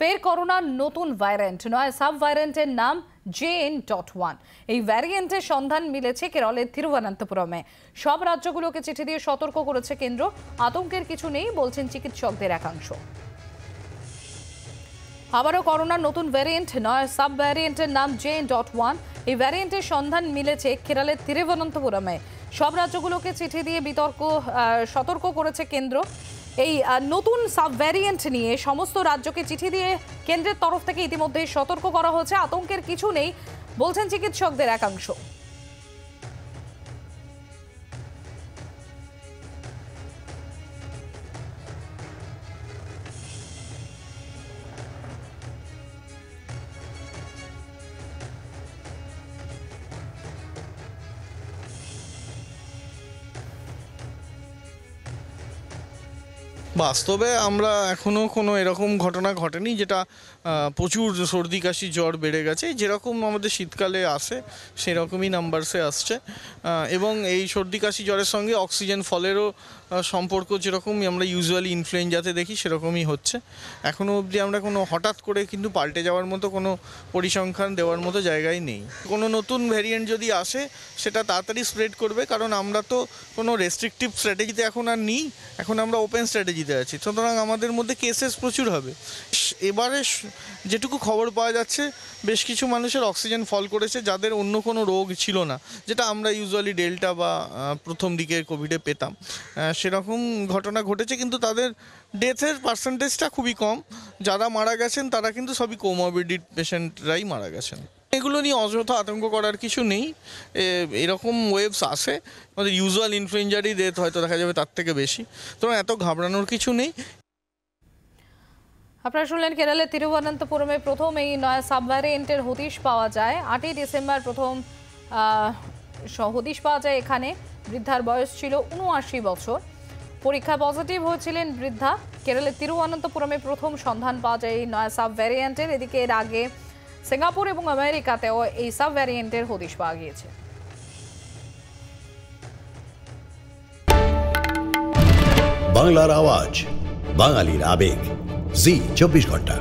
ফের করোনার নতুন ভ্যারিয়েন্ট নয় সাব ভ্যারিয়েন্টের নাম JN.1। এই ভ্যারিয়েন্টের সন্ধান মিলেছে কেরলের তিরুবনন্তপুরমে। সব রাজ্যগুলোকে চিঠি দিয়ে সতর্ক করেছে কেন্দ্র। আতঙ্কের কিছু নেই বলছেন চিকিৎসকদের একাংশ। আবারও করোনার নতুন ভ্যারিয়েন্ট নয় সাব ভ্যারিয়েন্টের নাম JN.1। এই ভ্যারিয়েন্টের সন্ধান মিলেছে কেরলের তিরুবনন্তপুরমে। সব রাজ্যগুলোকে চিঠি দিয়ে সতর্ক করেছে কেন্দ্র। এই নতুন সাব ভ্যারিয়েন্ট নিয়ে সমস্ত রাজ্যকে চিঠি দিয়ে কেন্দ্রের তরফ থেকে ইতিমধ্যেই সতর্ক করা হয়েছে। আতঙ্কের কিছু নেই বলছেন চিকিৎসকদের একাংশ। বাস্তবে আমরা এখনও কোনো এরকম ঘটনা ঘটেনি যেটা প্রচুর সর্দি কাশি জ্বর বেড়ে গেছে। যেরকম আমাদের শীতকালে আসে সেরকমই নাম্বারসে আসছে এবং এই সর্দি কাশি জ্বরের সঙ্গে অক্সিজেন ফলেরও সম্পর্ক যেরকমই আমরা ইউজুয়ালি ইনফ্লুয়েঞ্জাতে দেখি সেরকমই হচ্ছে। এখনও অবধি আমরা কোনো হঠাৎ করে কিন্তু পাল্টে যাওয়ার মতো কোনো পরিসংখ্যান দেওয়ার মতো জায়গায় নেই। কোনো নতুন ভ্যারিয়েন্ট যদি আসে সেটা তাড়াতাড়ি স্প্রেড করবে, কারণ আমরা তো কোনো রেস্ট্রিকটিভ স্ট্র্যাটেজিতে এখন আর নিই, এখন আমরা ওপেন স্ট্র্যাটেজিতে আছি। সুতরাং আমাদের মধ্যে কেসেস প্রচুর হবে। এবারে যেটুকু খবর পাওয়া যাচ্ছে বেশ কিছু মানুষের অক্সিজেন ফল করেছে যাদের অন্য কোনো রোগ ছিল না, যেটা আমরা ইউজুয়ালি ডেল্টা বা প্রথম দিকে কোভিডে পেতাম। সেরকম ঘটনা ঘটেছে, কিন্তু তাদের ডেথের পার্সেন্টেজটা খুবই কম। যারা মারা গেছেন তারা কিন্তু সবই কোমরবিডিড পেশেন্টরাই মারা গেছেন। এগুলো নিয়ে অযথা আতঙ্ক করার কিছু নেই। এরকম ওয়েভস আসে, আমাদের ইউজুয়াল ইনফ্লুয়েঞ্জারই ডেথ হয়তো দেখা যাবে তার থেকে বেশি। তো এত ঘাবড়ানোর কিছু নেই। আপনারা শুনলেন কেরলের তিরুবনন্তপুরমে প্রথম এই নয়া সাব ভ্যারিয়েন্টের হদিশ পাওয়া যায়। 8ই ডিসেম্বর প্রথম হদিশ পাওয়া যায় এখানে। বৃদ্ধার বয়স ছিল 79 বছর। পরীক্ষা পজিটিভ হয়েছিলেন বৃদ্ধা। কেরলের তিরুবনন্তপুরমে প্রথম সন্ধান পাওয়া যায় এই নয়া সাব ভ্যারিয়েন্টের। এদিকে এর আগে সিঙ্গাপুর এবং আমেরিকাতেও এই সাব ভ্যারিয়েন্টের হদিশ পাওয়া গিয়েছে। বাংলার আওয়াজ, বাঙালির আবেগ, জি 24 ঘন্টা।